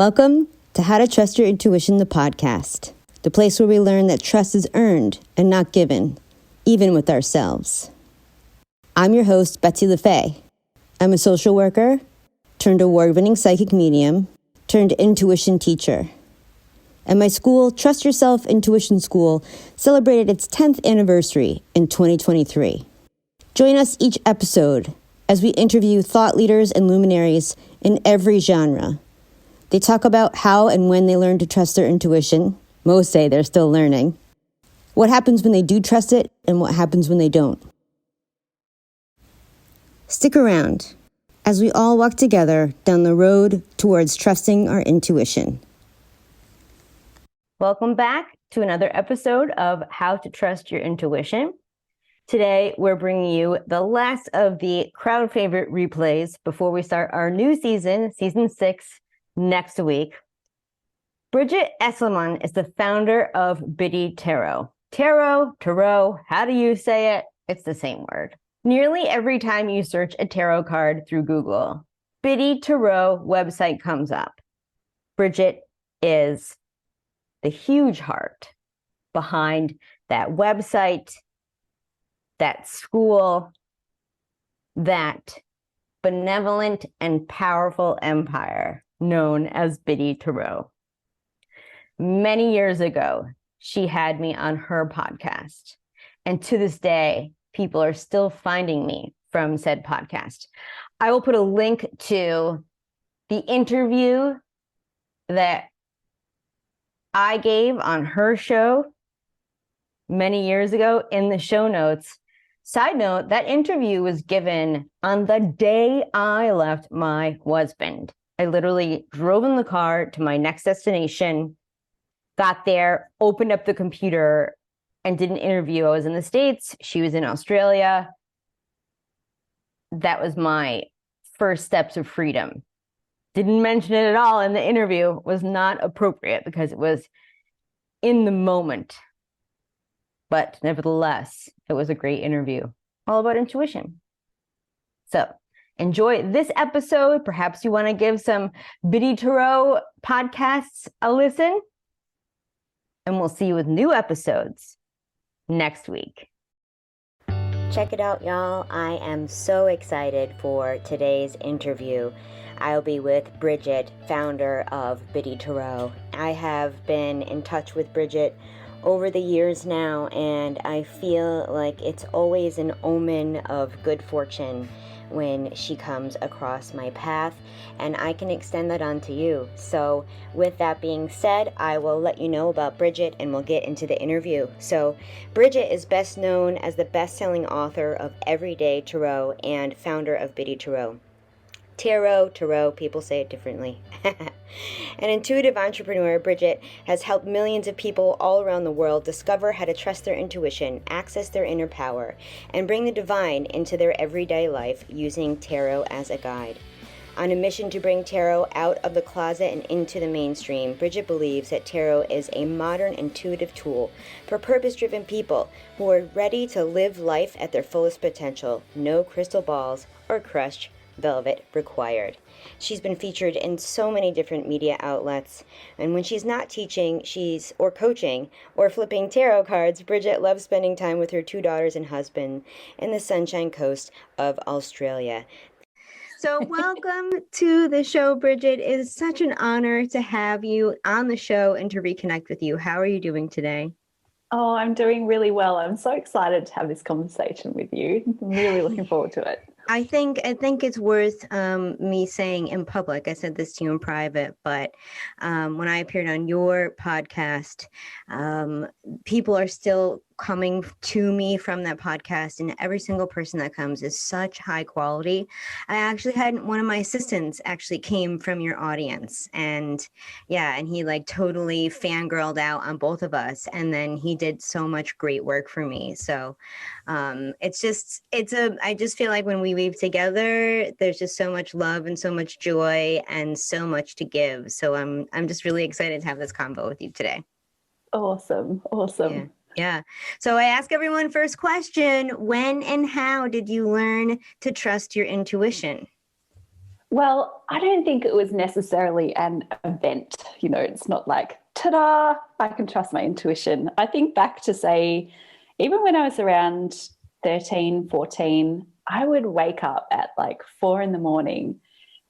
Welcome to How to Trust Your Intuition, the podcast, the place where we learn that trust is earned and not given, even with ourselves. I'm your host, Betsy LaFay. I'm a social worker, turned award-winning psychic medium, turned intuition teacher. And my school, Trust Yourself Intuition School, celebrated its 10th anniversary in 2023. Join us each episode as we interview thought leaders and luminaries in every genre. They talk about how and when they learn to trust their intuition. Most say they're still learning. What happens when they do trust it and what happens when they don't. Stick around as we all walk together down the road towards trusting our intuition. Welcome back to another episode of How to Trust Your Intuition. Today, we're bringing you the last of the crowd favorite replays before we start our new season, season 6, next week. Brigit Esselmont is the founder of Biddy Tarot. Tarot, how do you say it? It's the same word. Nearly every time you search a tarot card through Google, Biddy Tarot website comes up. Brigit is the huge heart behind that website, that school, that benevolent and powerful empire known as Biddy Tarot. Many years ago, she had me on her podcast. And to this day, people are still finding me from said podcast. I will put a link to the interview that I gave on her show many years ago in the show notes. Side note, that interview was given on the day I left my husband. I literally drove in the car to my next destination, got there, opened up the computer, and did an interview. I was in the States. She was in Australia. That was my first steps of freedom. Didn't mention it at all in the interview. Was not appropriate because it was in the moment. But nevertheless, it was a great interview, all about intuition. So enjoy this episode. Perhaps you want to give some Biddy Tarot podcasts a listen. And we'll see you with new episodes next week. Check it out, y'all. I am so excited for today's interview. I'll be with Brigit, founder of Biddy Tarot. I have been in touch with Brigit over the years now, and I feel like it's always an omen of good fortune when she comes across my path, and I can extend that on to you. So with that being said, I will let you know about Brigit and we'll get into the interview. So Brigit is best known as the best-selling author of Everyday Tarot and founder of Biddy Tarot. Tarot, people say it differently. An intuitive entrepreneur, Brigit has helped millions of people all around the world discover how to trust their intuition, access their inner power, and bring the divine into their everyday life using tarot as a guide. On a mission to bring tarot out of the closet and into the mainstream, Brigit believes that tarot is a modern intuitive tool for purpose-driven people who are ready to live life at their fullest potential. No crystal balls or crushed velvet required. She's been featured in so many different media outlets, and when she's not teaching, or coaching or flipping tarot cards, Brigit loves spending time with her 2 daughters and husband in the Sunshine Coast of Australia. So welcome to the show, Brigit. It is such an honor to have you on the show and to reconnect with you. How are you doing today? Oh, I'm doing really well. I'm so excited to have this conversation with you. I'm really looking forward to it. I think it's worth me saying in public. I said this to you in private, but when I appeared on your podcast, people are still coming to me from that podcast, and every single person that comes is such high quality. I actually had one of my assistants actually came from your audience, and he like totally fangirled out on both of us, and then he did so much great work for me. So I just feel like when we weave together, there's just so much love and so much joy and so much to give. So I'm just really excited to have this convo with you today. Awesome. Yeah. So I ask everyone first question, when and how did you learn to trust your intuition? Well, I don't think it was necessarily an event. It's not like, ta-da, I can trust my intuition. I think back to, say, even when I was around 13, 14, I would wake up at like 4 in the morning,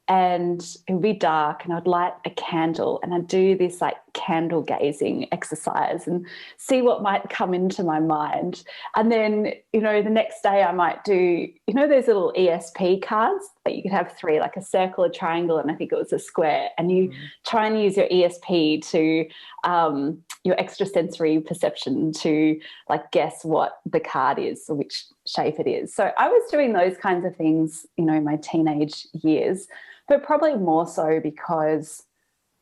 and it would be dark, and I'd light a candle and I'd do this like candle gazing exercise and see what might come into my mind. And then, the next day I might do, those little ESP cards that you could have three, like a circle, a triangle, and I think it was a square. And you try and use your ESP to, your extrasensory perception to like guess what the card is or which shape it is. So I was doing those kinds of things, in my teenage years, but probably more so because,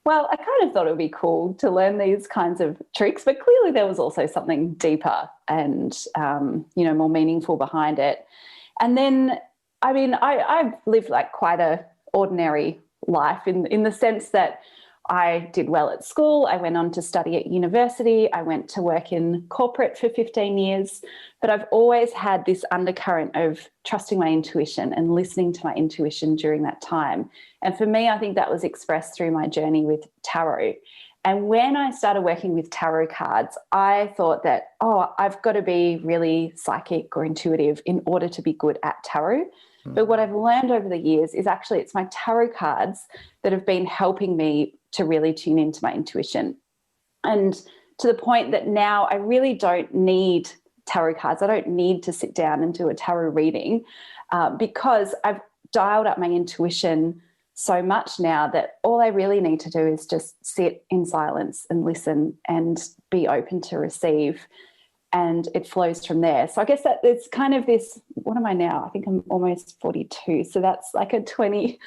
well, I kind of thought it would be cool to learn these kinds of tricks, but clearly there was also something deeper and, more meaningful behind it. And then, I mean, I've lived like quite a ordinary life in the sense that I did well at school. I went on to study at university. I went to work in corporate for 15 years. But I've always had this undercurrent of trusting my intuition and listening to my intuition during that time. And for me, I think that was expressed through my journey with tarot. And when I started working with tarot cards, I thought that, I've got to be really psychic or intuitive in order to be good at tarot. But what I've learned over the years is actually it's my tarot cards that have been helping me to really tune into my intuition. And to the point that now I really don't need tarot cards. I don't need to sit down and do a tarot reading because I've dialed up my intuition so much now that all I really need to do is just sit in silence and listen and be open to receive. And it flows from there. So I guess that it's kind of this, what am I now? I think I'm almost 42. So that's like a 20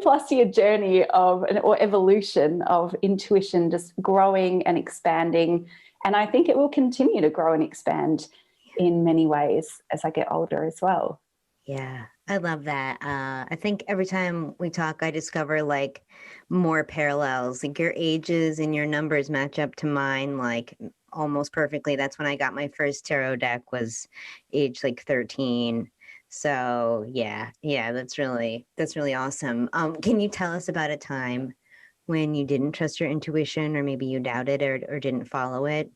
plus year journey or evolution of intuition, just growing and expanding. And I think it will continue to grow and expand in many ways as I get older as well. Yeah, I love that. I think every time we talk, I discover like more parallels, like your ages and your numbers match up to mine, like almost perfectly. That's when I got my first tarot deck, was age like 13. So yeah, that's really awesome. Can you tell us about a time when you didn't trust your intuition, or maybe you doubted or didn't follow it?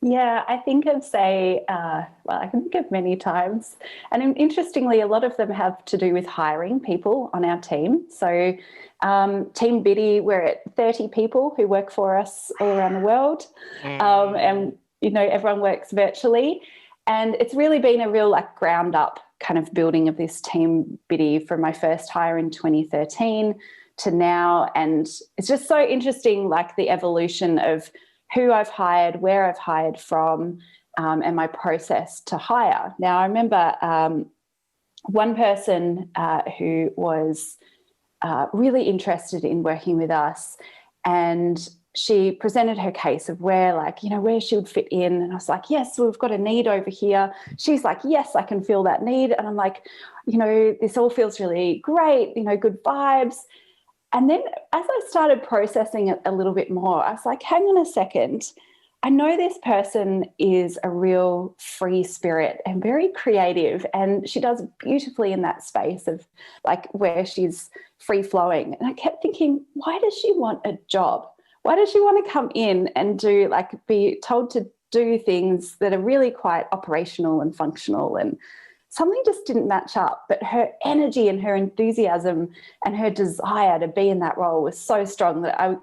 Yeah, I think of, say, I can think of many times. And interestingly, a lot of them have to do with hiring people on our team. So Team Biddy, we're at 30 people who work for us all around the world. And, everyone works virtually. And it's really been a real like ground up kind of building of this Team Biddy from my first hire in 2013 to now. And it's just so interesting, like the evolution of who I've hired, where I've hired from, and my process to hire. Now, I remember one person who was really interested in working with us, and she presented her case of where she would fit in. And I was like, yes, we've got a need over here. She's like, yes, I can feel that need. And I'm like, this all feels really great, good vibes. And then as I started processing it a little bit more, I was like, hang on a second. I know this person is a real free spirit and very creative, and she does beautifully in that space of like where she's free flowing. And I kept thinking, why does she want a job? Why does she want to come in and be told to do things that are really quite operational and functional? And something just didn't match up, but her energy and her enthusiasm and her desire to be in that role was so strong that I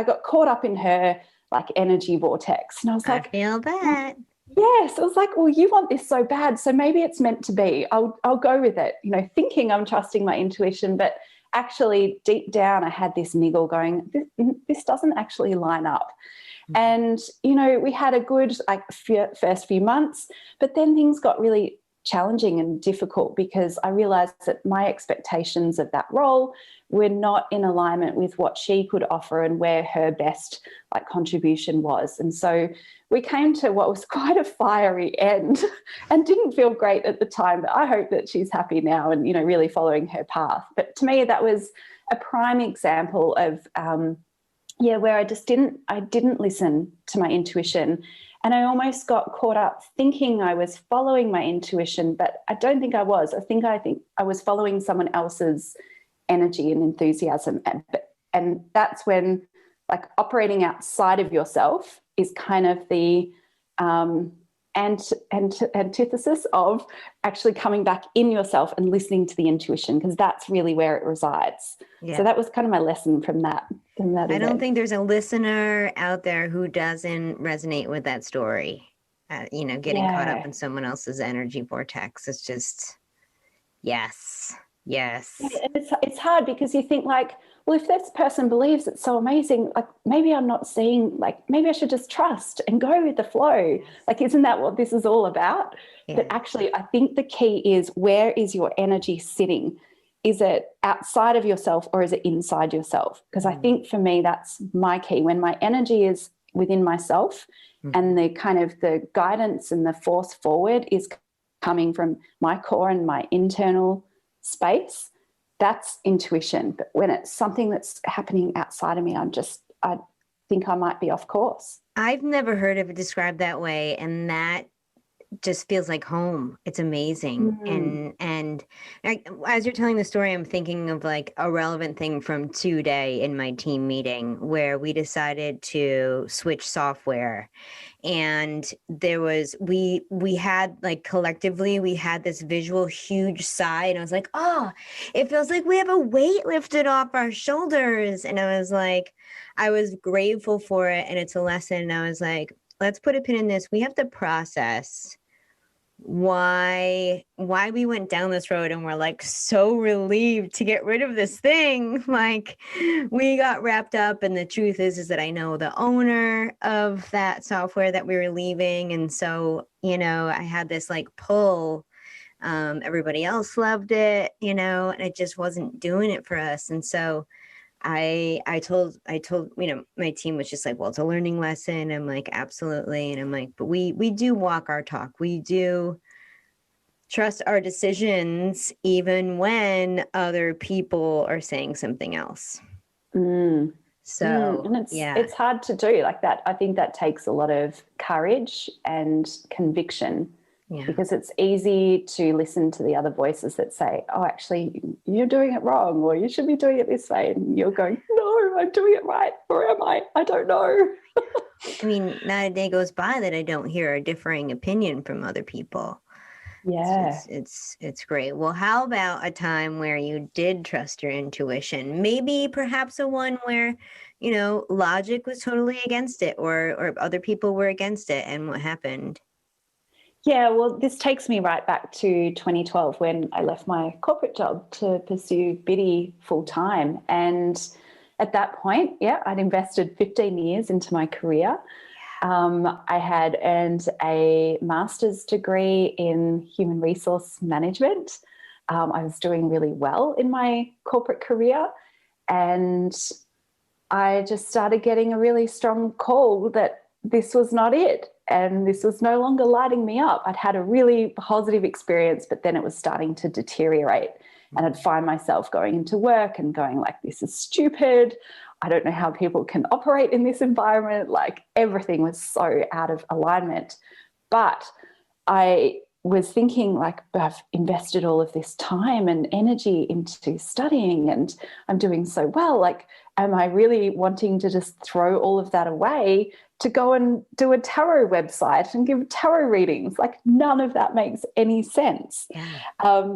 got caught up in her like energy vortex. And I was like, I feel that. Yes. I was like, well, you want this so bad, so maybe it's meant to be. I'll go with it, thinking I'm trusting my intuition, but actually deep down I had this niggle going, this doesn't actually line up. And, we had a good first few months, but then things got really challenging and difficult because I realized that my expectations of that role were not in alignment with what she could offer and where her best contribution was. And so we came to what was quite a fiery end and didn't feel great at the time, but I hope that she's happy now and, really following her path. But to me, that was a prime example of, where I didn't listen to my intuition. And I almost got caught up thinking I was following my intuition, but I don't think I was. I think I was following someone else's energy and enthusiasm. And that's when, like, operating outside of yourself is kind of the antithesis of actually coming back in yourself and listening to the intuition, because that's really where it resides. Yeah. So that was kind of my lesson from that. I don't think there's a listener out there who doesn't resonate with that story. Getting caught up in someone else's energy vortex. It's just, yes. Yeah, and it's hard because you think, like, well, if this person believes it's so amazing, like, maybe I'm not seeing, like, maybe I should just trust and go with the flow. Like, isn't that what this is all about? Yeah. But actually, I think the key is, where is your energy sitting? Is it outside of yourself or is it inside yourself? Because I think for me, that's my key. When my energy is within myself and the kind of the guidance and the force forward is coming from my core and my internal space, that's intuition. But when it's something that's happening outside of me, I think I might be off course. I've never heard of it described that way, and that just feels like home. It's amazing. And as you're telling the story, I'm thinking of like a relevant thing from today in my team meeting, where we decided to switch software. And there was, we had, like, collectively, we had this visual huge sigh, and I was like, oh, it feels like we have a weight lifted off our shoulders. And I was like, I was grateful for it. And it's a lesson. And I was like, let's put a pin in this. We have to process why we went down this road, and we're like so relieved to get rid of this thing. Like, we got wrapped up, and the truth is that I know the owner of that software that we were leaving, and so I had this like pull. Everybody else loved it, and it just wasn't doing it for us. And so I told my team was just like, well, it's a learning lesson. I'm like, absolutely. And I'm like, but we do walk our talk. We do trust our decisions, even when other people are saying something else. And it's hard to do like that. I think that takes a lot of courage and conviction. Yeah. Because it's easy to listen to the other voices that say, oh, actually, you're doing it wrong, or you should be doing it this way. And you're going, no, I'm doing it right. Or am I? I don't know. I mean, not a day goes by that I don't hear a differing opinion from other people. Yeah. It's great. Well, how about a time where you did trust your intuition? Maybe perhaps a one where, logic was totally against it, or other people were against it, and what happened? Yeah, well, this takes me right back to 2012 when I left my corporate job to pursue Biddy full time. And at that point, I'd invested 15 years into my career. I had earned a master's degree in human resource management. I was doing really well in my corporate career. And I just started getting a really strong call that this was not it. And this was no longer lighting me up. I'd had a really positive experience, but then it was starting to deteriorate. And I'd find myself going into work and going like, this is stupid. I don't know how people can operate in this environment. Like, everything was so out of alignment. But I was thinking, like, I've invested all of this time and energy into studying and I'm doing so well. Like, am I really wanting to just throw all of that away to go and do a tarot website and give tarot readings? Like, none of that makes any sense. Yeah.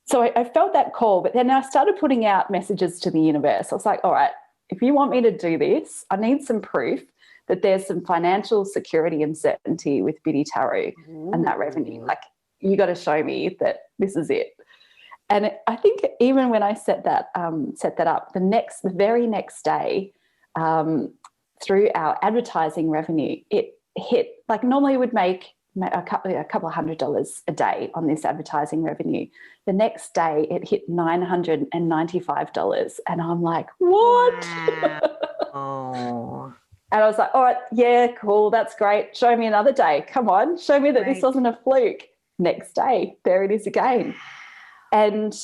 So I felt that call, but then I started putting out messages to the universe. I was like, all right, if you want me to do this, I need some proof that there's some financial security and certainty with Biddy Tarot and that revenue. Like, you got to show me that this is it. And I think even when I set that up, the very next day, through our advertising revenue, it hit, like, normally would make a couple of $100 a day on this advertising revenue. The next day it hit $995. And I'm like, what? Wow. And I was like, all right, yeah, cool. That's great. Show me another day. Come on. Show me that this wasn't a fluke. Next day, there it is again. And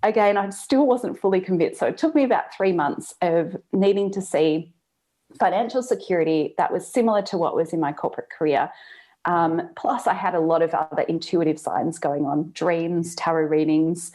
again, I still wasn't fully convinced. So it took me about 3 months of needing to see financial security that was similar to what was in my corporate career. Plus, I had a lot of other intuitive signs going on, dreams, tarot readings,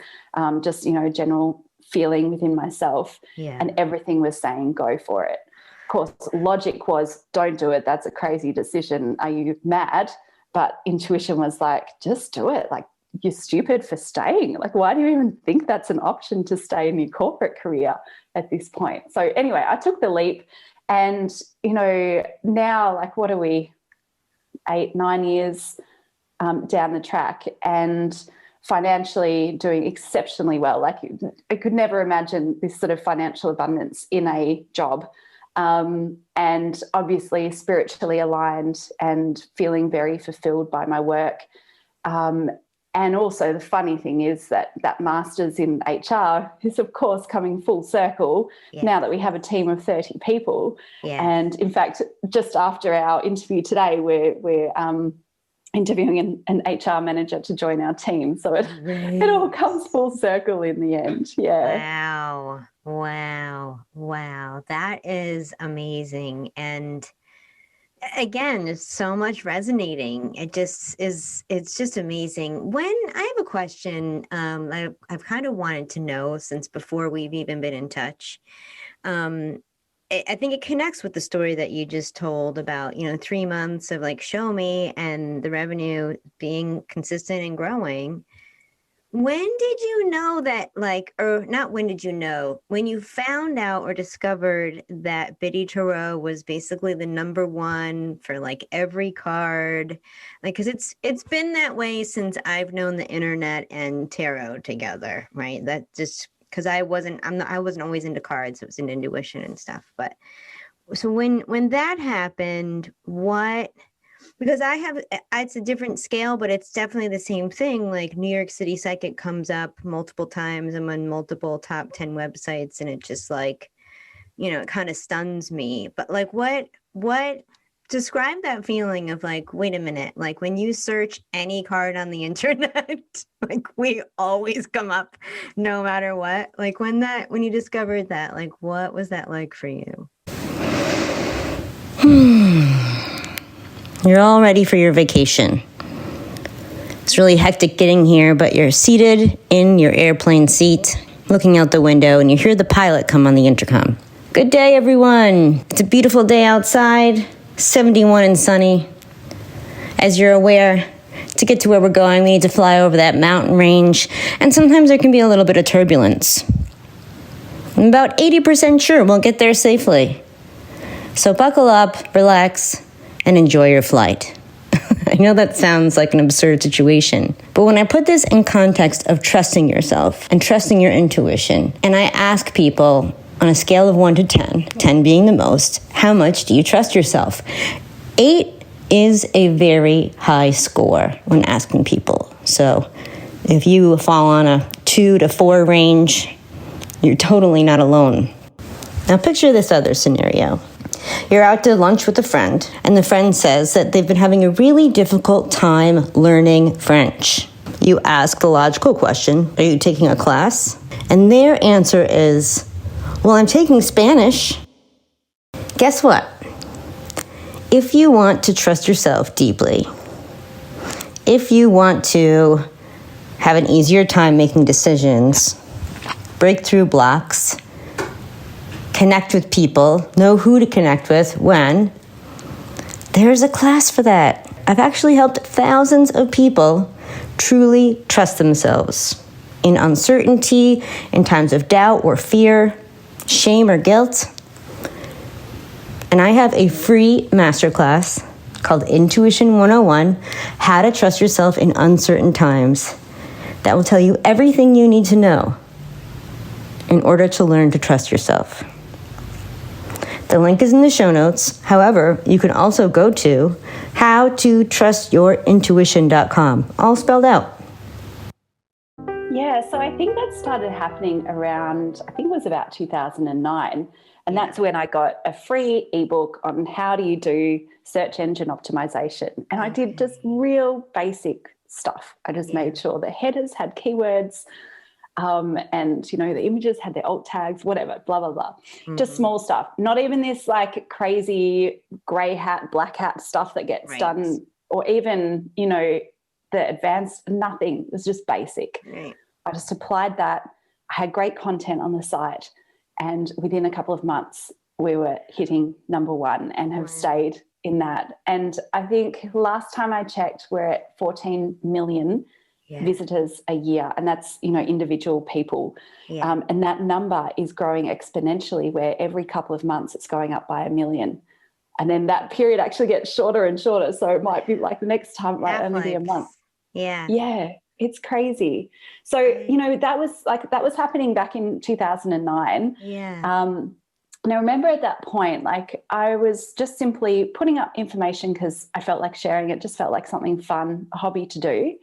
just, general feeling within myself, Yeah. and everything was saying, go for it. Of course, logic was, don't do it. That's a crazy decision. Are you mad? But intuition was like, just do it. Like, you're stupid for staying. Like, why do you even think that's an option to stay in your corporate career at this point? So anyway, I took the leap, and, you know, now, like, what are we, 8-9 years down the track, and financially doing exceptionally well. Like, I could never imagine this sort of financial abundance in a job. And obviously spiritually aligned and feeling very fulfilled by my work. And also the funny thing is that master's in HR is, of course, coming full circle now that we have a team of 30 people. Yeah. And in fact, just after our interview today, we're interviewing an HR manager to join our team. So it all comes full circle in the end. Yeah. Wow. That is amazing. And again, there's so much resonating. It's just amazing. When I have a question, I've kind of wanted to know since before we've even been in touch. I think it connects with the story that you just told about, 3 months of like show me and the revenue being consistent and growing. When did you know that, like, or not when did you know, when you found out or discovered that Biddy Tarot was basically the number one for like every card? Like, because it's been that way since I've known the internet and tarot together, right? That just because I wasn't always into cards, it was into intuition and stuff. But so when that happened, because it's a different scale, but it's definitely the same thing. Like New York City Psychic comes up multiple times. I'm on multiple top 10 websites, and it just like, it kind of stuns me. But like, what describe that feeling of like, wait a minute, like when you search any card on the internet, like we always come up no matter what. Like when you discovered that, like what was that like for you? You're all ready for your vacation. It's really hectic getting here, but you're seated in your airplane seat, looking out the window, and you hear the pilot come on the intercom. Good day, everyone. It's a beautiful day outside, 71 and sunny. As you're aware, to get to where we're going, we need to fly over that mountain range, and sometimes there can be a little bit of turbulence. I'm about 80% sure we'll get there safely. So buckle up, relax, and enjoy your flight. I know that sounds like an absurd situation, but when I put this in context of trusting yourself and trusting your intuition, and I ask people on a scale of 1 to 10, 10 being the most, how much do you trust yourself? 8 is a very high score when asking people. So if you fall on a 2 to 4 range, you're totally not alone. Now picture this other scenario. You're out to lunch with a friend, and the friend says that they've been having a really difficult time learning French. You ask the logical question, are you taking a class? And their answer is, well, I'm taking Spanish. Guess what? If you want to trust yourself deeply, if you want to have an easier time making decisions, break through blocks, connect with people, know who to connect with when, there's a class for that. I've actually helped thousands of people truly trust themselves in uncertainty, in times of doubt or fear, shame or guilt. And I have a free masterclass called Intuition 101, How to Trust Yourself in Uncertain Times, that will tell you everything you need to know in order to learn to trust yourself. The link is in the show notes. However, you can also go to howtotrustyourintuition.com, all spelled out. Yeah, so I think that started happening around, I think it was about 2009. And that's when I got a free ebook on how do you do search engine optimization. And I did just real basic stuff. I just made sure the headers had keywords, and, the images had their alt tags, whatever, blah, blah, blah. Just small stuff. Not even this like crazy grey hat, black hat stuff that gets done, or even, the advanced, nothing. It was just basic. Right. I just applied that. I had great content on the site, and within a couple of months we were hitting #1 and have stayed in that. And I think last time I checked, we're at 14 million visitors a year, and that's, you know, individual people. And that number is growing exponentially, where every couple of months it's going up by 1 million. And then that period actually gets shorter and shorter. So it might be like the next time it might only be a month. Yeah, it's crazy. So, you know, that was happening back in 2009. And I remember at that point, like, I was just simply putting up information because I felt like sharing it, just felt like something fun, a hobby to do.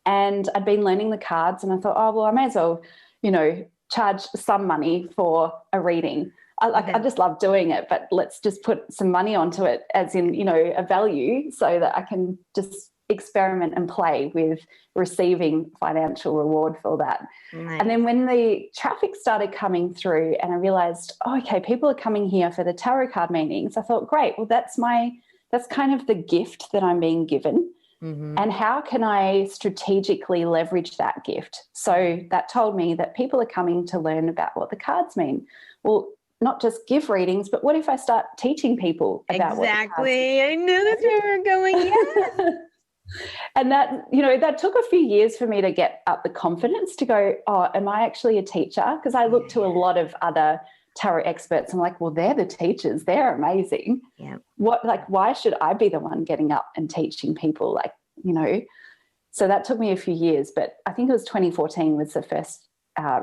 And I'd been learning the cards, and I thought, oh, well, I may as well, you know, charge some money for a reading. I just love doing it, but let's just put some money onto it, as in, you know, a value, so that I can just experiment and play with receiving financial reward for that. And then when the traffic started coming through and I realized, oh, okay, people are coming here for the tarot card meetings, I thought, great, well, that's kind of the gift that I'm being given. And how can I strategically leverage that gift? So that told me that people are coming to learn about what the cards mean. Well, not just give readings, but what if I start teaching people about what the cards mean? I knew that's where we were going. Yeah. And that, you know, that took a few years for me to get up the confidence to go, oh, am I actually a teacher? Because I looked to a lot of other tarot experts. I'm like, well, they're the teachers. They're amazing. Why should I be the one getting up and teaching people? Like, you know, so that took me a few years, but I think it was 2014 was the first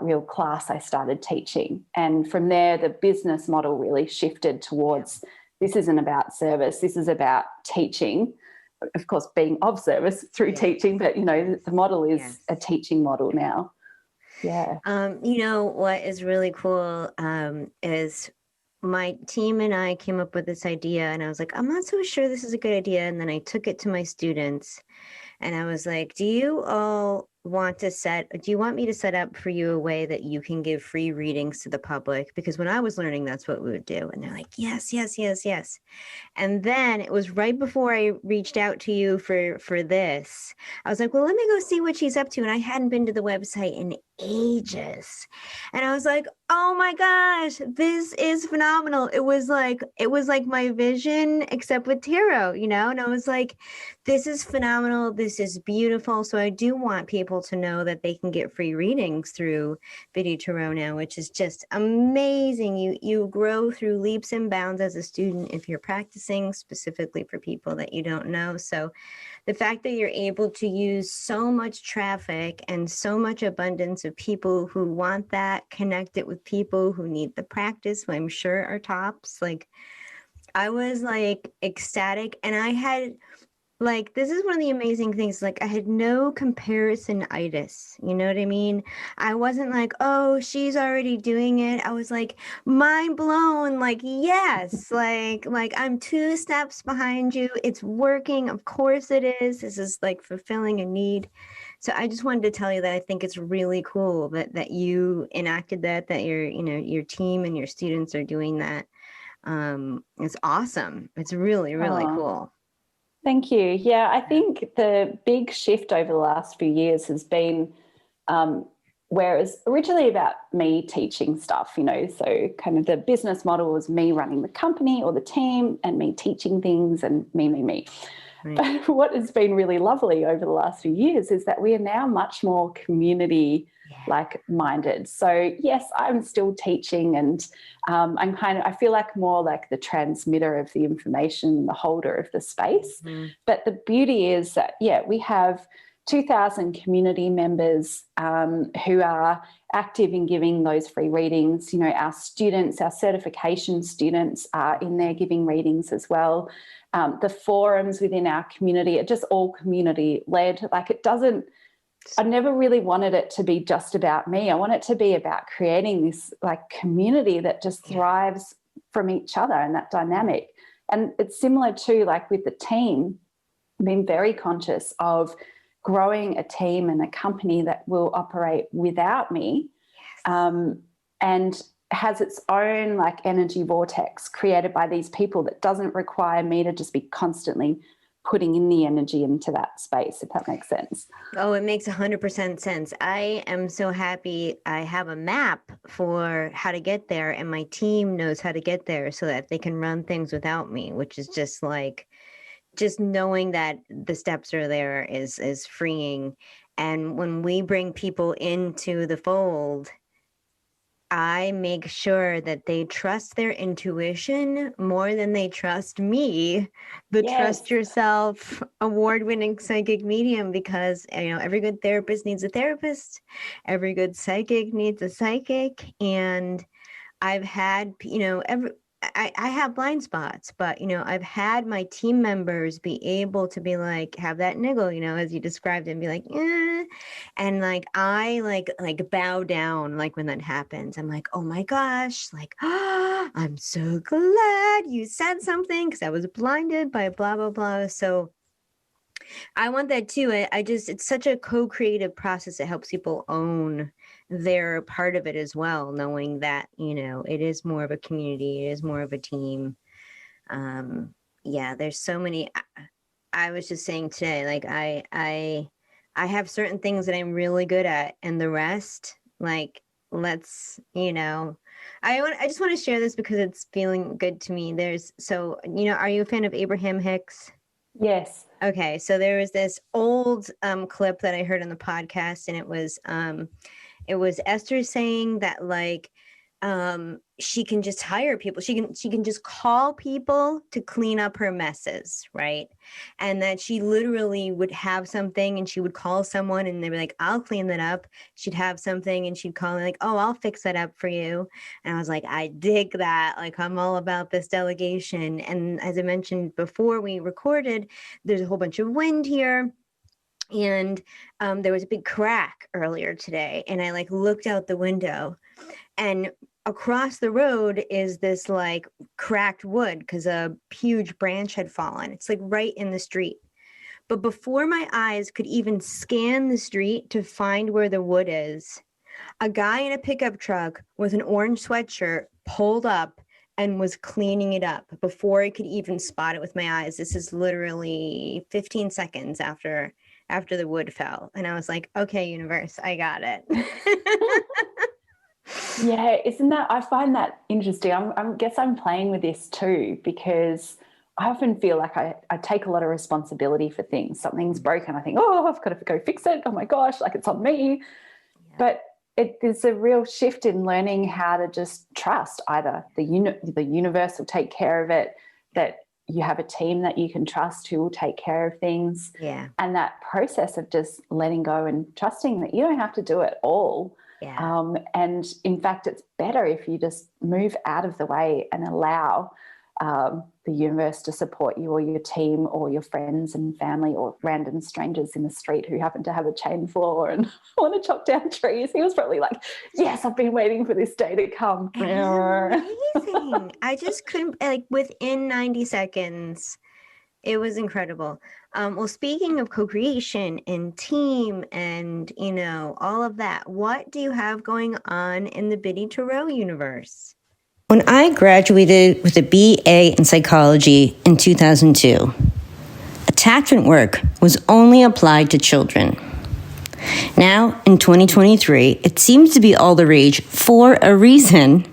real class I started teaching. And from there, the business model really shifted towards, this isn't about service. This is about teaching, of course, being of service through teaching, but, you know, the model is a teaching model now. You know, what is really cool is my team and I came up with this idea, and I was like, I'm not so sure this is a good idea. And then I took it to my students and I was like, do you want me to set up for you a way that you can give free readings to the public? Because when I was learning, that's what we would do. And they're like, yes. And then it was right before I reached out to you for this. I was like, well, let me go see what she's up to. And I hadn't been to the website in ages. And I was like, oh my gosh, this is phenomenal. It was like my vision, except with tarot, you know? And I was like, this is phenomenal. This is beautiful. So I do want people to know that they can get free readings through Biddy Tarot now, which is just amazing. You grow through leaps and bounds as a student if you're practicing, specifically for people that you don't know. So the fact that you're able to use so much traffic and so much abundance of people who want that, connect it with people who need the practice, who I'm sure are tops. Like, I was like ecstatic, and I had like, this is one of the amazing things. Like, I had no comparison-itis. You know what I mean? I wasn't like, oh, she's already doing it. I was like, mind blown. Like, yes, like I'm 2 steps behind you. It's working. Of course it is. This is like fulfilling a need. So I just wanted to tell you that I think it's really cool that you enacted that your team and your students are doing that. It's awesome. It's really, really cool. Thank you. Yeah, I think the big shift over the last few years has been where it was originally about me teaching stuff, you know, so kind of the business model was me running the company or the team and me teaching things and me. Right. But what has been really lovely over the last few years is that we are now much more community minded. So yes, I'm still teaching, and I feel like more like the transmitter of the information, the holder of the space. But the beauty is that, we have 2,000 community members who are active in giving those free readings. You know, our students, our certification students are in there giving readings as well. The forums within our community are just all community led. Like, I never really wanted it to be just about me. I want it to be about creating this like community that just thrives from each other and that dynamic. And it's similar to like with the team, being very conscious of growing a team and a company that will operate without me, and has its own like energy vortex created by these people that doesn't require me to just be constantly putting in the energy into that space, if that makes sense. Oh, it makes 100% sense. I am so happy I have a map for how to get there, and my team knows how to get there so that they can run things without me, which is just like, just knowing that the steps are there is freeing. And when we bring people into the fold, I make sure that they trust their intuition more than they trust me, the Yes. trust yourself award-winning psychic medium, because every good therapist needs a therapist, every good psychic needs a psychic. And I've had, I have blind spots, but I've had my team members be able to be like, have that niggle, as you described it, and be like, eh. And like I like bow down like when that happens. I'm like, oh my gosh, like, I'm so glad you said something, because I was blinded by blah blah blah. So I want that too. It's such a co-creative process. It helps people own their part of it as well, knowing that, it is more of a community, it is more of a team. Yeah, there's so many. I was just saying today, like I have certain things that I'm really good at, and the rest, like, I just want to share this because it's feeling good to me. Are you a fan of Abraham Hicks? Yes. Okay, so there was this old clip that I heard on the podcast, and it was Esther saying that like she can just hire people. She can just call people to clean up her messes, right? And that she literally would have something and she would call someone and they'd be like, I'll clean that up. She'd have something and she'd call me like, oh, I'll fix that up for you. And I was like, I dig that. Like, I'm all about this delegation. And as I mentioned before we recorded, there's a whole bunch of wind here. And there was a big crack earlier today. And I like looked out the window, and across the road is this like cracked wood because a huge branch had fallen. It's like right in the street. But before my eyes could even scan the street to find where the wood is, a guy in a pickup truck with an orange sweatshirt pulled up and was cleaning it up before I could even spot it with my eyes. This is literally 15 seconds after the wood fell. And I was like, okay, universe, I got it. Yeah, I find that interesting. I guess I'm playing with this too, because I often feel like I take a lot of responsibility for things. Something's broken, I think, oh, I've got to go fix it. Oh my gosh, like it's on me. Yeah. But there's a real shift in learning how to just trust either the universe will take care of it, that you have a team that you can trust who will take care of things. Yeah. And that process of just letting go and trusting that you don't have to do it all. Yeah. And in fact, it's better if you just move out of the way and allow the universe to support you, or your team, or your friends and family, or random strangers in the street who happen to have a chain floor and want to chop down trees. He was probably like, yes, I've been waiting for this day to come. Amazing. I just couldn't, like, within 90 seconds, it was incredible. Well, speaking of co-creation and team and, all of that, what do you have going on in the Biddy Tarot universe? When I graduated with a BA in psychology in 2002, attachment work was only applied to children. Now, in 2023, it seems to be all the rage for a reason,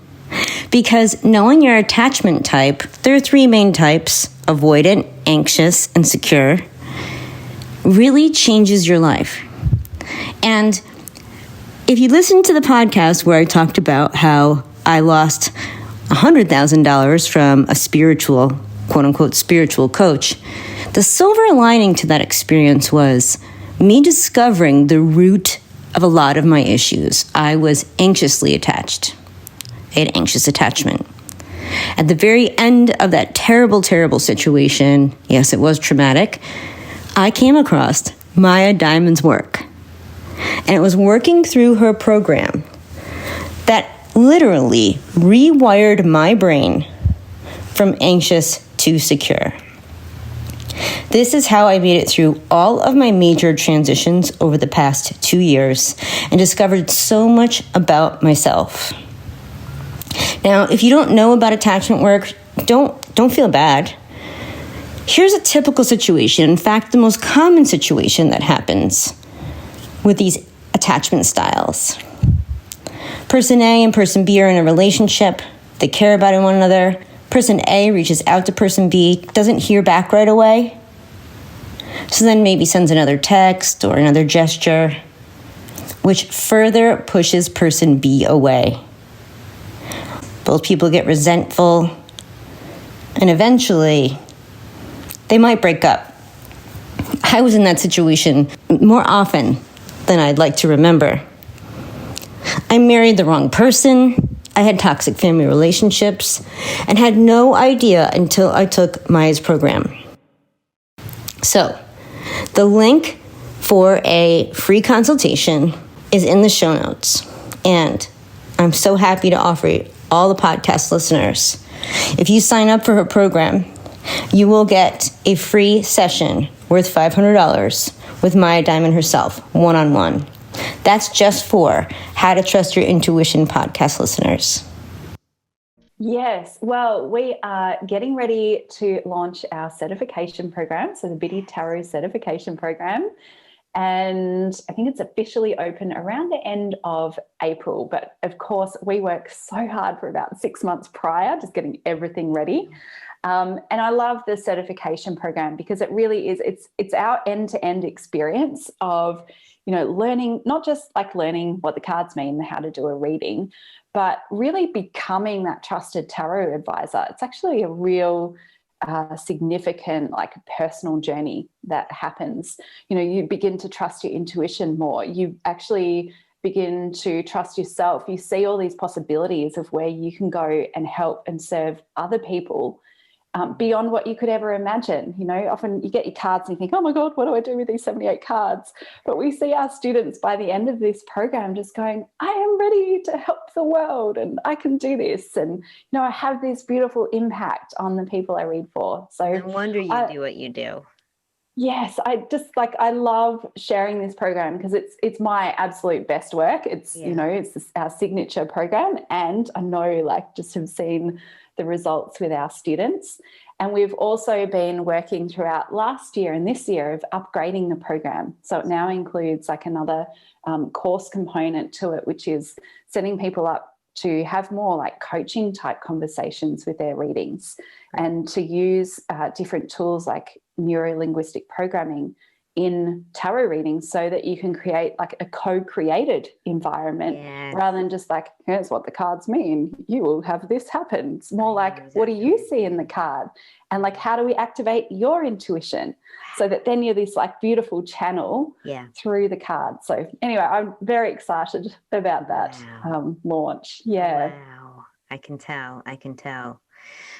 because knowing your attachment type, there are three main types: avoidant, anxious, and secure, really changes your life. And if you listen to the podcast where I talked about how I lost $100,000 from a spiritual, quote unquote, spiritual coach, the silver lining to that experience was me discovering the root of a lot of my issues. I was anxiously attached. I had anxious attachment. At the very end of that terrible, terrible situation, yes, it was traumatic, I came across Maya Diamond's work. And it was working through her program that literally rewired my brain from anxious to secure. This is how I made it through all of my major transitions over the past 2 years and discovered so much about myself. Now, if you don't know about attachment work, don't feel bad. Here's a typical situation, in fact, the most common situation that happens with these attachment styles. Person A and person B are in a relationship. They care about one another. Person A reaches out to person B, doesn't hear back right away. So then maybe sends another text or another gesture, which further pushes person B away. Both people get resentful, and eventually they might break up. I was in that situation more often than I'd like to remember. I married the wrong person, I had toxic family relationships, and had no idea until I took Maya's program. So, the link for a free consultation is in the show notes, and I'm so happy to offer it all the podcast listeners. If you sign up for her program, you will get a free session worth $500 with Maya Diamond herself, one-on-one. That's just for How to Trust Your Intuition podcast listeners. Yes, well, we are getting ready to launch our certification program, so the Biddy Tarot certification program. And I think it's officially open around the end of April. But of course, we work so hard for about 6 months prior, just getting everything ready. And I love the certification program because it really is, it's our end-to-end experience of, learning, not just like learning what the cards mean, how to do a reading, but really becoming that trusted tarot advisor. It's actually a real significant, like, personal journey that happens. You begin to trust your intuition more. You actually begin to trust yourself. You see all these possibilities of where you can go and help and serve other people beyond what you could ever imagine. Often you get your cards and you think, oh my God, what do I do with these 78 cards? But we see our students by the end of this program just going, I am ready to help the world and I can do this. And, I have this beautiful impact on the people I read for. So No wonder you do what you do. Yes, I love sharing this program because it's my absolute best work. It's, it's our signature program. And I know, just have seen the results with our students. And we've also been working throughout last year and this year of upgrading the program. So it now includes another course component to it, which is setting people up to have more coaching type conversations with their readings and to use different tools like neuro-linguistic programming in tarot readings so that you can create a co-created environment rather than just here's what the cards mean, you will have this happen. It's more what do you see in the card? And how do we activate your intuition so that then you're this beautiful channel through the card. So anyway, I'm very excited about that launch. Yeah. Wow. I can tell.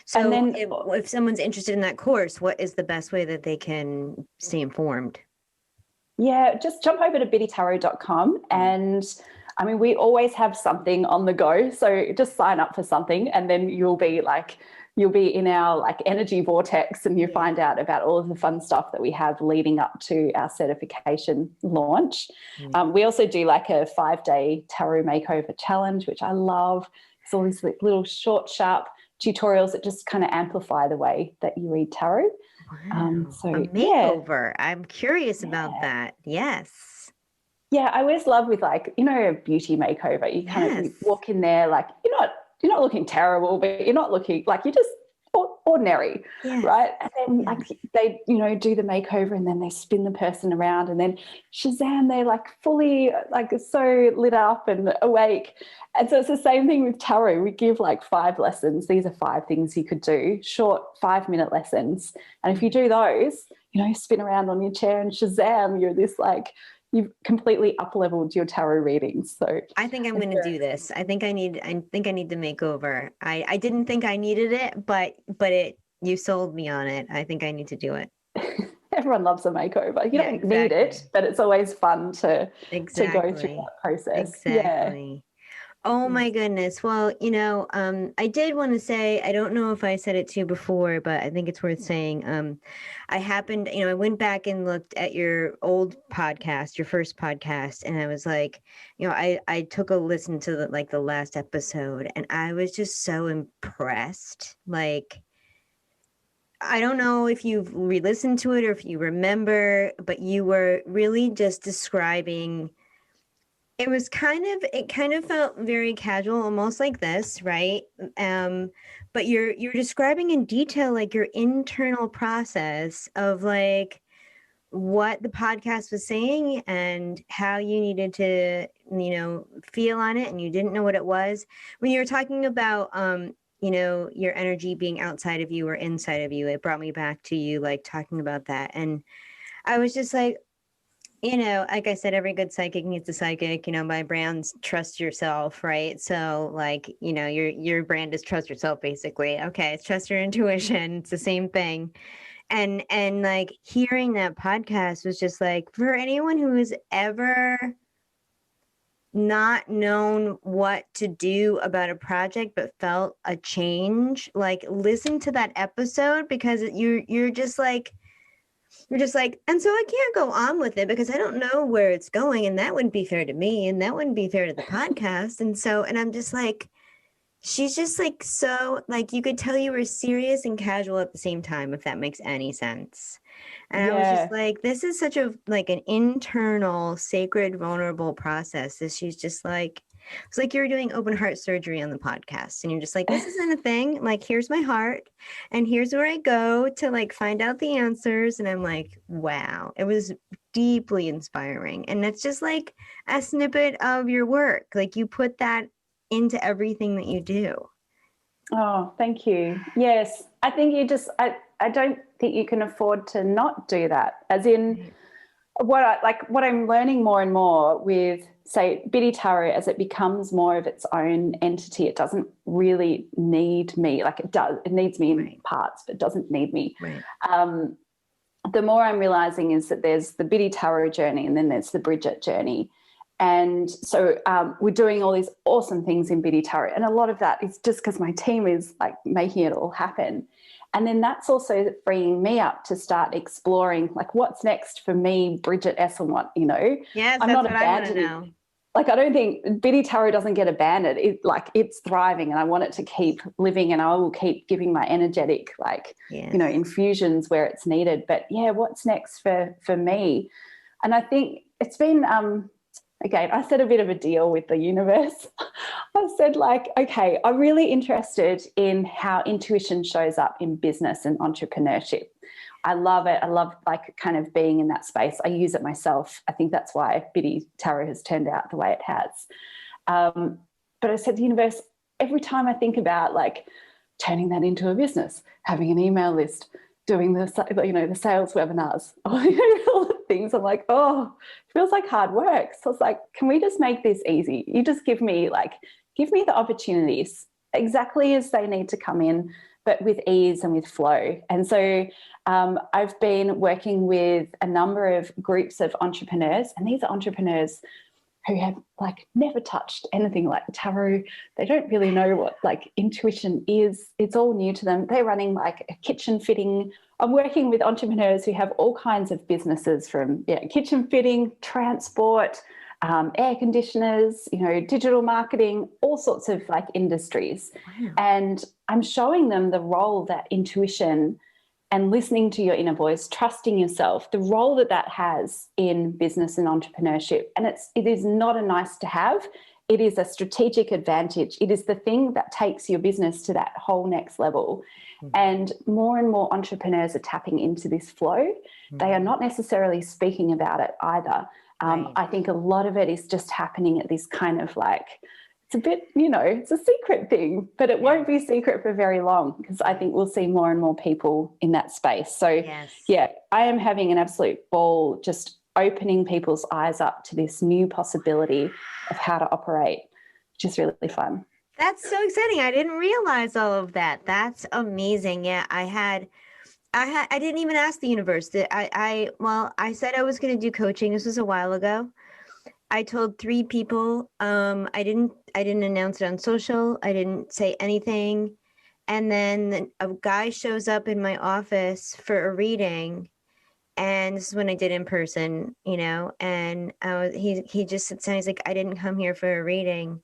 So and then, if someone's interested in that course, what is the best way that they can stay informed? Yeah, just jump over to biddytarot.com and we always have something on the go. So just sign up for something and then you'll be in our energy vortex and you find out about all of the fun stuff that we have leading up to our certification launch. We also do a 5-day tarot makeover challenge, which I love. It's all these little short, sharp tutorials that just kind of amplify the way that you read tarot. Wow. A makeover. I'm curious about that. Yes. Yeah, I always love with a beauty makeover. You kind of walk in there you're not looking terrible, but you're not looking you're just ordinary, right? And then they do the makeover and then they spin the person around and then Shazam, they're fully so lit up and awake. And so it's the same thing with tarot. We give 5 lessons. These are 5 things you could do, short 5-minute lessons. And if you do those, spin around on your chair and Shazam, you're this you've completely up-leveled your tarot readings. So I think I'm going to do this. I think I need the makeover. I didn't think I needed it, but you sold me on it. I think I need to do it. Everyone loves a makeover. You don't need it, but it's always fun to go through that process. Exactly. Yeah. Oh my goodness. Well, I did want to say, I don't know if I said it to you before, but I think it's worth saying. I went back and looked at your old podcast, your first podcast, and I was I took a listen to the last episode and I was just so impressed. I don't know if you've re-listened to it or if you remember, but you were really just describing. It kind of felt very casual, almost like this, right? But you're describing in detail like your internal process of like what the podcast was saying and how you needed to, feel on it, and you didn't know what it was. When you were talking about your energy being outside of you or inside of you, it brought me back to you like talking about that. And I was just like, like I said, every good psychic needs a psychic. My brand's trust yourself, right? So like, your brand is trust yourself, basically. Okay, it's trust your intuition. It's the same thing. And like hearing that podcast was just like, for anyone who has ever not known what to do about a project but felt a change, like listen to that episode, because you're just like, and so I can't go on with it because I don't know where it's going, and that wouldn't be fair to me, and that wouldn't be fair to the podcast. And I'm just like, she's just like, so like you could tell you were serious and casual at the same time, if that makes any sense. And I was just like, this is such a like an internal, sacred, vulnerable process. That she's just like, it's like you're doing open heart surgery on the podcast, and you're just like, this isn't a thing. Like, here's my heart, and here's where I go to like find out the answers. And I'm like, wow, it was deeply inspiring. And that's just like a snippet of your work. Like you put that into everything that you do. Oh, thank you. Yes, I think I don't think you can afford to not do that. As in, what I'm learning more and more with, say, Biddy Tarot, as it becomes more of its own entity, it doesn't really need me. Like it does, it needs me in parts, but it doesn't need me. Right. The more I'm realizing is that there's the Biddy Tarot journey, and then there's the Brigit journey. And so we're doing all these awesome things in Biddy Tarot, and a lot of that is just because my team is like making it all happen. And then that's also freeing me up to start exploring like what's next for me, Brigit Esselmont, Yes, I'm that's not what I want to abandoning. know. Like, I don't think Biddy Tarot doesn't get abandoned. It's thriving, and I want it to keep living, and I will keep giving my energetic, infusions where it's needed. But yeah, what's next for me? And I think it's been, again, I set a bit of a deal with the universe. I said like, okay, I'm really interested in how intuition shows up in business and entrepreneurship. I love it. I love like kind of being in that space. I use it myself. I think that's why Biddy Tarot has turned out the way it has. But I said to the universe, every time I think about like turning that into a business, having an email list, doing the sales webinars, all the things, I'm like, oh, it feels like hard work. So it's like, can we just make this easy? You just give me the opportunities exactly as they need to come in, but with ease and with flow. And so I've been working with a number of groups of entrepreneurs, and these are entrepreneurs who have like never touched anything like tarot. They don't really know what like intuition is. It's all new to them. They're running like a kitchen fitting. I'm working with entrepreneurs who have all kinds of businesses, from kitchen fitting, transport, air conditioners, digital marketing, all sorts of like industries. Wow. And I'm showing them the role that intuition and listening to your inner voice, trusting yourself, the role that has in business and entrepreneurship. And it is not a nice to have. It is a strategic advantage. It is the thing that takes your business to that whole next level. Mm-hmm. And more entrepreneurs are tapping into this flow. Mm-hmm. They are not necessarily speaking about it either. Right. I think a lot of it is just happening at this kind of like, it's a bit, it's a secret thing, but it won't be secret for very long, because I think we'll see more and more people in that space. So I am having an absolute ball just opening people's eyes up to this new possibility of how to operate, which is really fun. That's so exciting. I didn't realize all of that. That's amazing. Yeah, I didn't even ask the universe. I said I was going to do coaching. This was a while ago. I told 3 people. I didn't announce it on social. I didn't say anything. And then a guy shows up in my office for a reading, and this is when I did in person, and he just sits down. He's like, I didn't come here for a reading.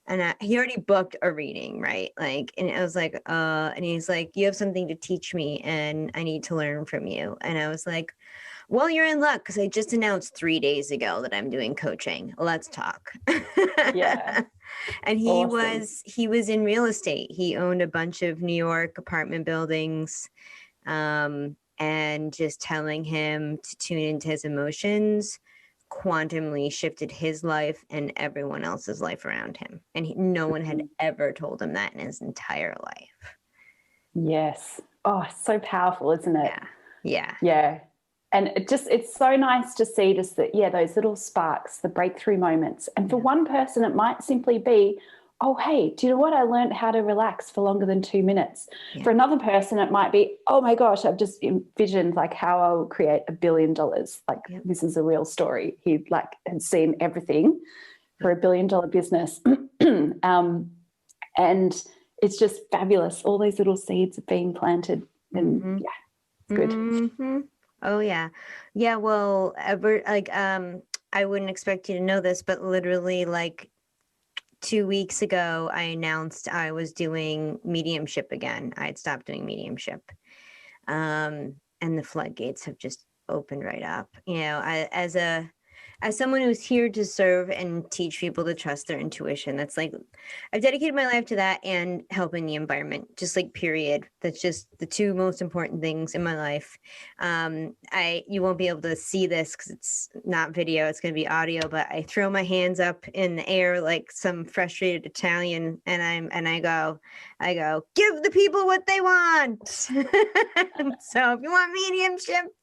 And he already booked a reading, right? Like, and I was like, and he's like, you have something to teach me and I need to learn from you. And I was like, well, you're in luck because I just announced 3 days ago that I'm doing coaching. Let's talk. Yeah. And Awesome. he was in real estate. He owned a bunch of New York apartment buildings. And just telling him to tune into his emotions quantumly shifted his life and everyone else's life around him. And no one had ever told him that in his entire life. Yes. Oh, so powerful, isn't it? Yeah. Yeah. And it's so nice to see just that, those little sparks, the breakthrough moments. And for one person, it might simply be, oh, hey, do you know what? I learned how to relax for longer than 2 minutes. Yeah. For another person, it might be, oh my gosh, I've just envisioned like how I will create $1 billion. Like this is a real story. He like had seen everything for $1 billion business. And it's just fabulous. All these little seeds are being planted and it's good. Mm-hmm. Oh yeah. Yeah. Well, I wouldn't expect you to know this, but literally like 2 weeks ago, I announced I was doing mediumship again. I had stopped doing mediumship. And the floodgates have just opened right up. You know, as someone who's here to serve and teach people to trust their intuition, that's like, I've dedicated my life to that and helping the environment, just like period. That's just the two most important things in my life. You won't be able to see this because it's not video, it's going to be audio, but I throw my hands up in the air like some frustrated Italian and I go, give the people what they want. So if you want mediumship,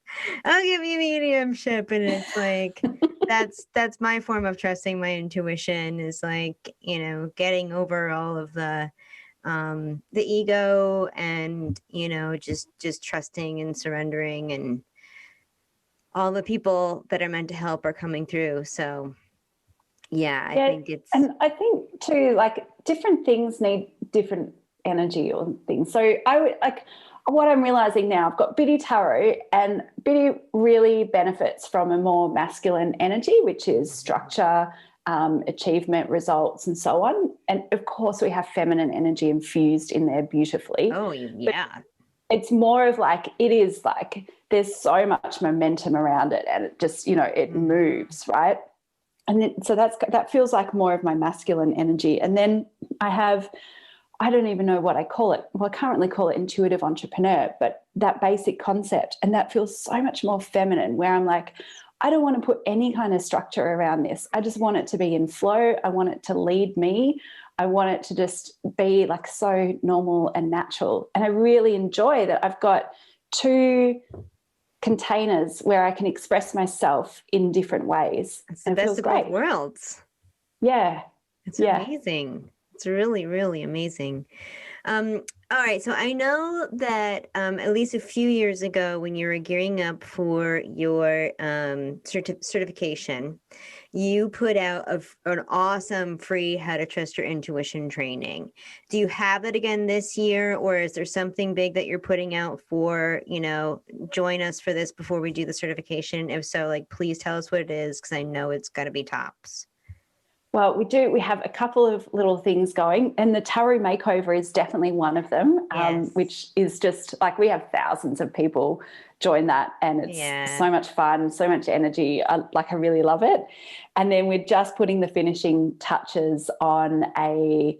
I'll give you mediumship. And it's like, that's my form of trusting my intuition, is like, you know, getting over all of the ego and, you know, just trusting and surrendering, and all the people that are meant to help are coming through. So I think it's, and I think too, like different things need different energy or things. So I would like, what I'm realizing now, I've got Biddy Tarot, and Biddy really benefits from a more masculine energy, which is structure, achievement, results, and so on. And of course, we have feminine energy infused in there beautifully. oh yeah, It's more of like, it is like there's so much momentum around it, and it just, you know, it moves, right? And then, so that feels like more of my masculine energy. And then I don't even know what I call it. Well, I currently call it intuitive entrepreneur, but that basic concept, and that feels so much more feminine, where I'm like, I don't want to put any kind of structure around this. I just want it to be in flow. I want it to lead me. I want it to just be like so normal and natural. And I really enjoy that I've got 2 containers where I can express myself in different ways. it's the best of both worlds. Yeah. It's amazing. It's really, really amazing. All right. So I know that at least a few years ago, when you were gearing up for your certification, you put out an awesome free How to Trust Your Intuition training. Do you have it again this year, or is there something big that you're putting out for, you know, join us for this before we do the certification? If so, like, please tell us what it is, because I know it's got to be tops. Well, we do. We have a couple of little things going, and the tarot makeover is definitely one of them, which is just like, we have thousands of people join that, and it's so much fun, so much energy. I really love it. And then we're just putting the finishing touches on a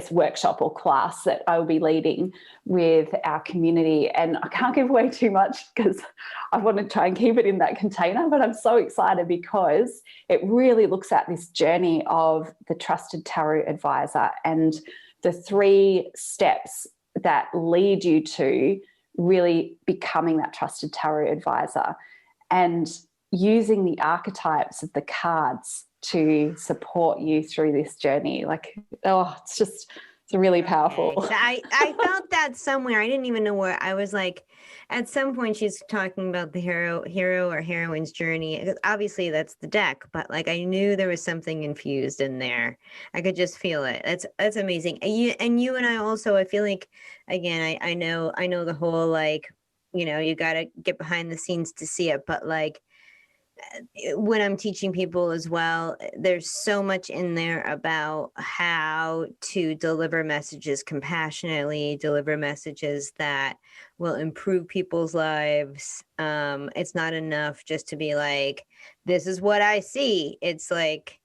workshop or class that I will be leading with our community. And I can't give away too much because I want to try and keep it in that container, but I'm so excited because it really looks at this journey of the trusted tarot advisor and the 3 steps that lead you to really becoming that trusted tarot advisor, and using the archetypes of the cards to support you through this journey. Like, it's really powerful. Okay. I felt that somewhere. I didn't even know where. I was like, at some point she's talking about the hero or heroine's journey. Obviously that's the deck, but like, I knew there was something infused in there. I could just feel it. That's amazing. And you and I also, I feel like, again, I know the whole, like, you know, you got to get behind the scenes to see it, but like, when I'm teaching people as well, there's so much in there about how to deliver messages compassionately, deliver messages that will improve people's lives. It's not enough just to be like, this is what I see. It's like,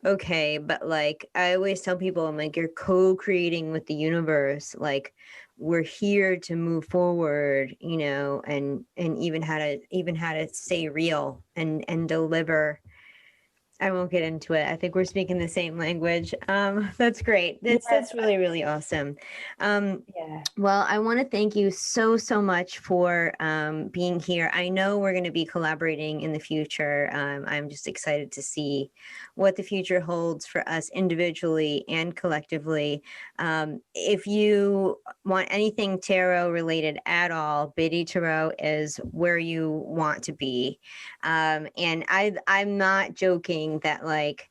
okay, but like I always tell people, I'm like, you're co-creating with the universe. Like, we're here to move forward, and even how to stay real and deliver. I won't get into it. I think we're speaking the same language. That's great. That's really, really awesome. Yeah. Well, I want to thank you so, so much for being here. I know we're going to be collaborating in the future. I'm just excited to see what the future holds for us individually and collectively. If you want anything tarot related at all, Biddy Tarot is where you want to be. And I'm not joking that like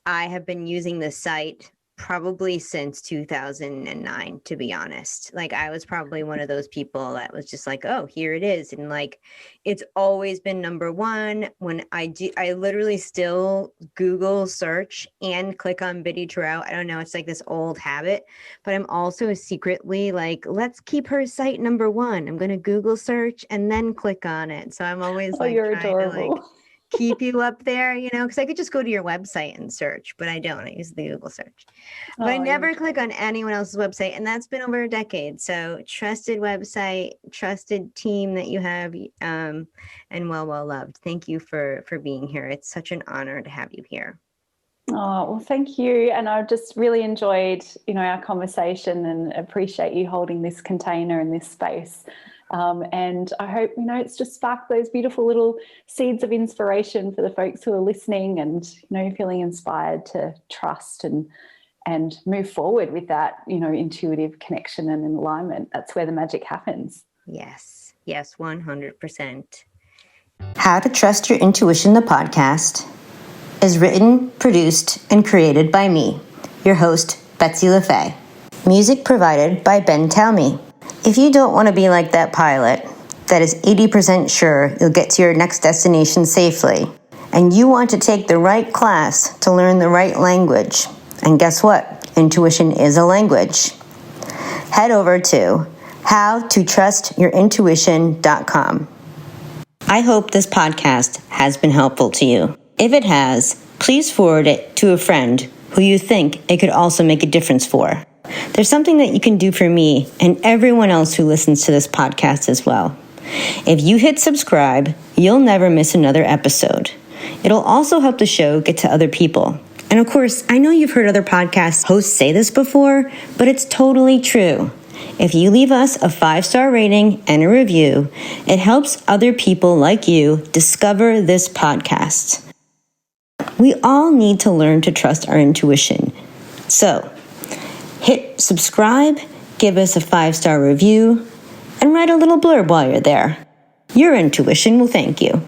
I have been using the site probably since 2009, to be honest. Like I was probably one of those people that was just like, oh, here it is. And like, it's always been number one. When I literally still Google search and click on Biddy Tarot. I don't know. It's like this old habit, but I'm also secretly like, let's keep her site number one. I'm going to Google search and then click on it. So I'm always like, you're trying adorable. to like keep you up there, because I could just go to your website and search, but I don't. I use the Google search. But I never click on anyone else's website, and that's been over a decade. So trusted website, trusted team that you have, and well loved. Thank you for being here. It's such an honor to have you here. Oh, well, thank you. And I've just really enjoyed, our conversation and appreciate you holding this container and this space. And I hope, it's just sparked those beautiful little seeds of inspiration for the folks who are listening and, feeling inspired to trust and move forward with that, intuitive connection and alignment. That's where the magic happens. Yes, 100%. How to Trust Your Intuition, the podcast, is written, produced, and created by me, your host, Betsy LaFay. Music provided by Ben Talmy. If you don't want to be like that pilot that is 80% sure you'll get to your next destination safely, and you want to take the right class to learn the right language, and guess what? Intuition is a language. Head over to howtotrustyourintuition.com. I hope this podcast has been helpful to you. If it has, please forward it to a friend who you think it could also make a difference for. There's something that you can do for me and everyone else who listens to this podcast as well. If you hit subscribe, you'll never miss another episode. It'll also help the show get to other people. And of course, I know you've heard other podcast hosts say this before, but it's totally true. If you leave us a 5-star rating and a review, it helps other people like you discover this podcast. We all need to learn to trust our intuition. So, hit subscribe, give us a 5-star review, and write a little blurb while you're there. Your intuition will thank you.